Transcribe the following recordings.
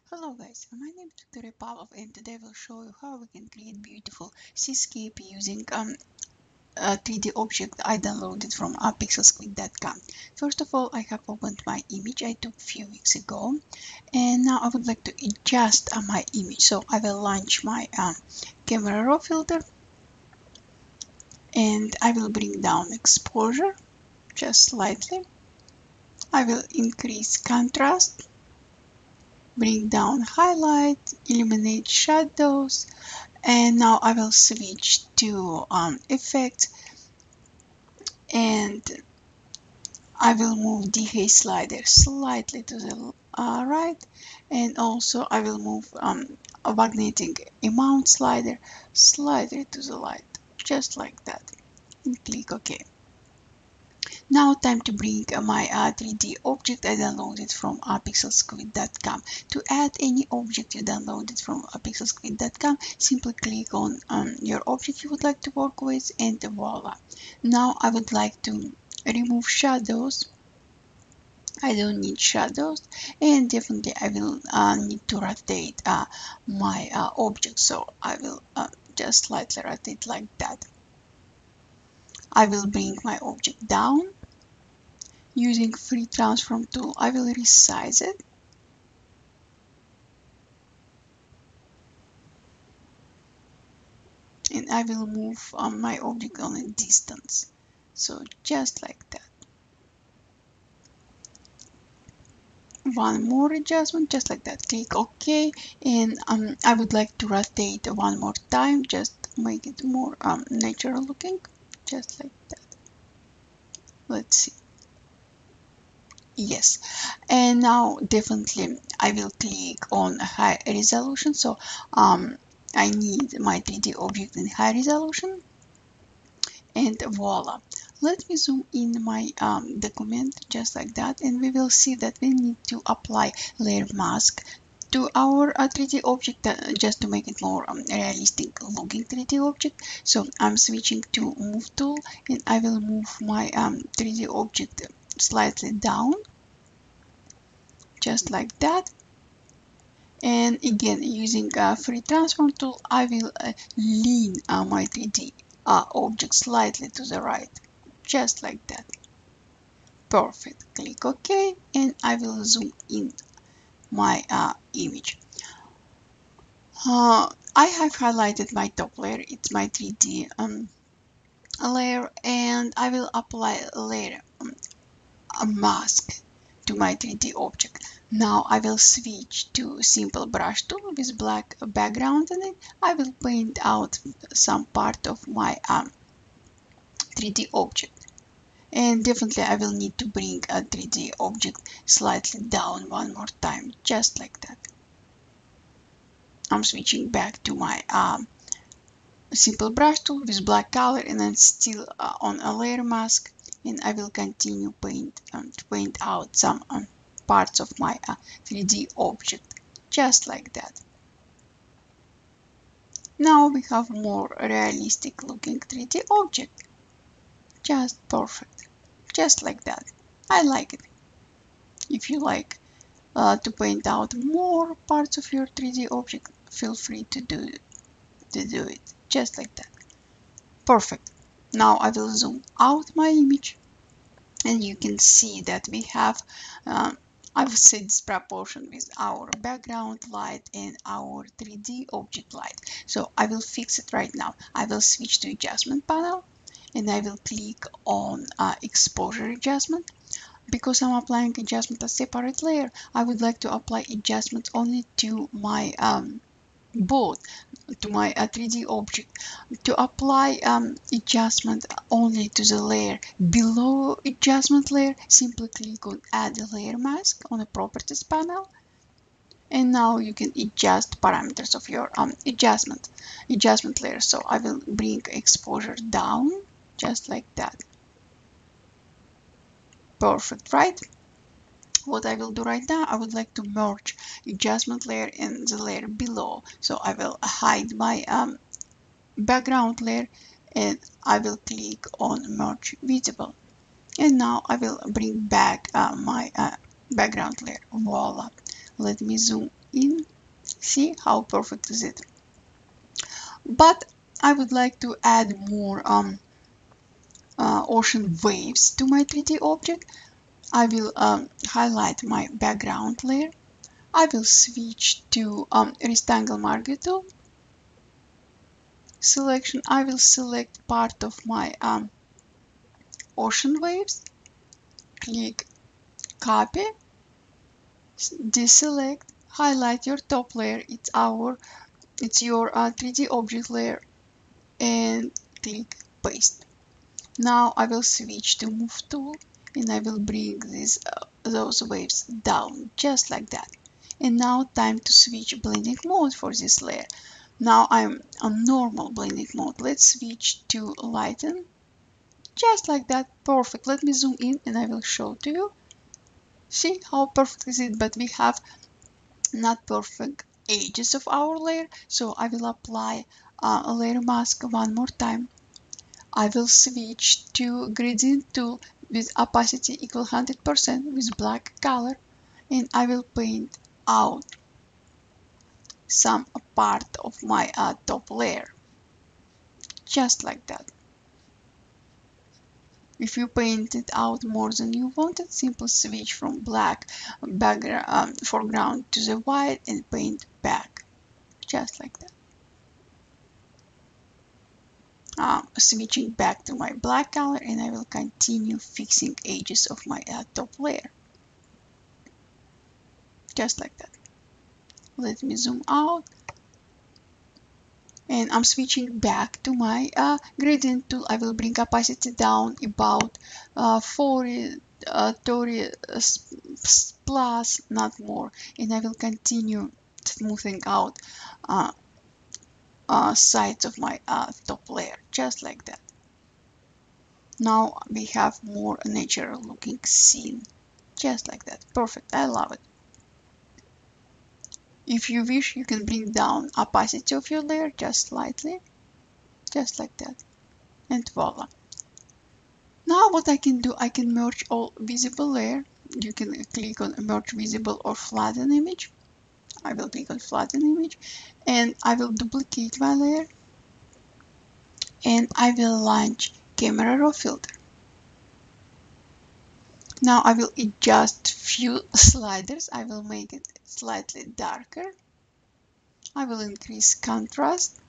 Hello guys, my name is Victoria Pavlov and today I will show you how we can create beautiful seascape using a 3D object I downloaded from PixelSquid.com. First of all, I have opened my image I took a few weeks ago, and now I would like to adjust my image. So I will launch my camera raw filter and I will bring down exposure just slightly. I will increase contrast, bring down highlight, eliminate shadows, and now I will switch to effects, and I will move the slider slightly to the right, and also I will move a magnetic amount slider slightly to the right, just like that, and click OK. Now time to bring my 3D object I downloaded from PixelSquid.com. To add any object you downloaded from PixelSquid.com, simply click on your object you would like to work with, and voila. Now I would like to remove shadows. I don't need shadows, and definitely I will need to rotate my object, so I will just slightly rotate like that. I will bring my object down. Using free transform tool, I will resize it. And I will move my object on a distance. So just like that. One more adjustment, just like that. Click OK. And I would like to rotate one more time, just make it more natural looking. Just like that. Let's see. Yes, and now definitely I will click on high resolution. So I need my 3D object in high resolution, and voila. Let me zoom in my document just like that, and we will see that we need to apply layer mask to our 3D object just to make it more realistic looking 3D object. So I'm switching to move tool, and I will move my 3D object slightly down, just like that. And again, using free transform tool, I will lean my 3D object slightly to the right, just like that. Perfect. Click OK, and I will zoom in my image. I have highlighted my top layer. It's my 3D layer, and I will apply a layer a mask to my 3D object. Now I will switch to simple brush tool with black background in it. I will paint out some part of my 3D object. And definitely I will need to bring a 3D object slightly down one more time, just like that. I'm switching back to my simple brush tool with black color, and then still on a layer mask, and I will continue to paint out some parts of my 3D object, just like that. Now we have more realistic looking 3D object, just perfect, just like that. I like it. If you like to paint out more parts of your 3D object, feel free to do it just like that. Perfect. Now I will zoom out my image, and you can see that we have I've set this proportion with our background light and our 3D object light. So I will fix it right now. I will switch to adjustment panel, and I will click on exposure adjustment. Because I'm applying adjustment as separate layer, I would like to apply adjustment only to my both to my 3D object. To apply adjustment only to the layer below adjustment layer, simply click on add a layer mask on the properties panel, and now you can adjust parameters of your adjustment layer. So I will bring exposure down, just like that. Perfect, right? What I will do right now, I would like to merge adjustment layer and the layer below. So I will hide my background layer, and I will click on merge visible, and now I will bring back my background layer. Voila. Let me zoom in. See how perfect is it? But I would like to add more ocean waves to my 3D object. I will highlight my background layer. I will switch to rectangle marquee tool selection. I will select part of my ocean waves, click copy, deselect, highlight your top layer, it's your 3D object layer, and click paste. Now I will switch to move tool and I will bring those waves down just like that. And now time to switch blending mode for this layer. Now I'm on normal blending mode. Let's switch to lighten. Just like that, perfect. Let me zoom in and I will show to you. See how perfect is it? But we have not perfect edges of our layer, so I will apply a layer mask one more time. I will switch to gradient tool with opacity equal 100% with black color, and I will paint out some part of my top layer, just like that. If you painted out more than you wanted, simply switch from black background foreground to the white and paint back, just like that. Switching back to my black color, and I will continue fixing edges of my top layer, just like that. Let me zoom out, and I'm switching back to my gradient tool. I will bring opacity down about 40, 30 plus, not more, and I will continue smoothing out sides of my top layer, just like that. Now we have more natural looking scene, just like that. Perfect, I love it. If you wish, you can bring down opacity of your layer just slightly, just like that, and voila. Now what I can do, I can merge all visible layer. You can click on merge visible or flatten image. I will click on flatten image, and I will duplicate my layer, and I will launch camera raw filter. Now I will adjust few sliders. I will make it slightly darker. I will increase contrast.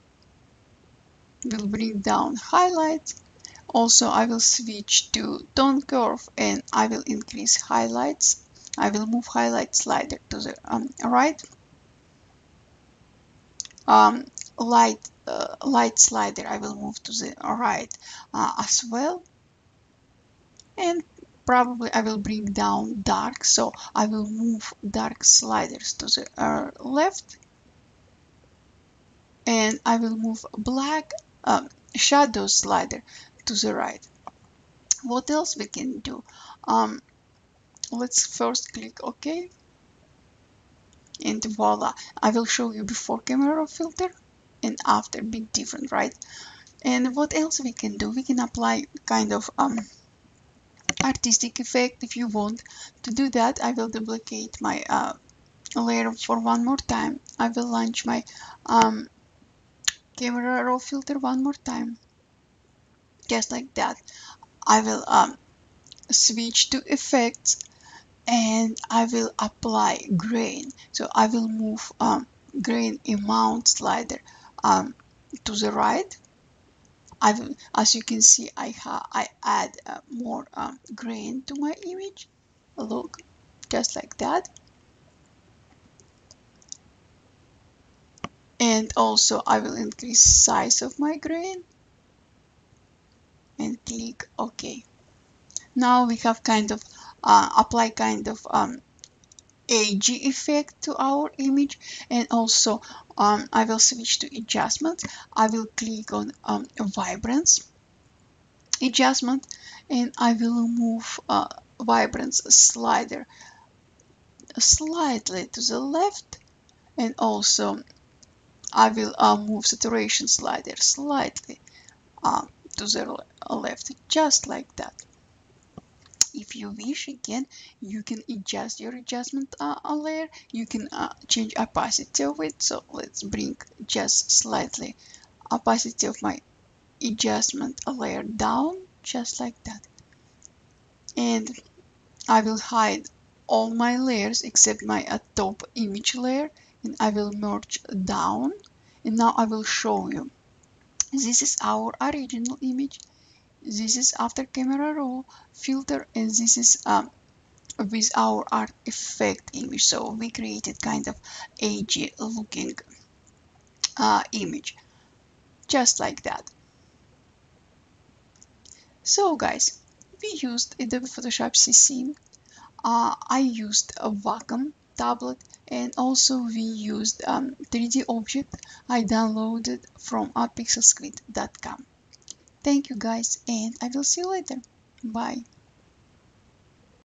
Will bring down highlights. Also, I will switch to tone curve and I will increase highlights. I will move highlight slider to the right. Light slider I will move to the right as well. And probably I will bring down dark, so I will move dark sliders to the left, and I will move black shadow slider to the right. What else we can do? Let's first click OK, and voila, I will show you before camera filter and after. Big different, right? And what else we can do? We can apply kind of artistic effect if you want. To do that, I will duplicate my layer for one more time. I will launch my camera raw filter one more time, just like that. I will switch to effects, and I will apply grain. So I will move grain amount slider to the right. I will, as you can see, I add more grain to my image. Look, just like that. And also I will increase size of my grain and click OK. Now we have kind of apply kind of AG effect to our image, and also I will switch to adjustments. I will click on vibrance adjustment, and I will move vibrance slider slightly to the left, and also I will move saturation slider slightly to the left, just like that. if you wish, again, you can adjust your adjustment layer. You can change opacity of it. So let's bring just slightly opacity of my adjustment layer down, just like that. And I will hide all my layers except my top image layer, and I will merge down. And now I will show you. This is our original image. This is after camera raw filter, and this is with our art effect image. So we created kind of edgy looking image, just like that. So guys, we used Adobe Photoshop CC. I used a Wacom tablet, and also we used 3D object I downloaded from PixelSquid.com. Thank you guys, and I will see you later. Bye.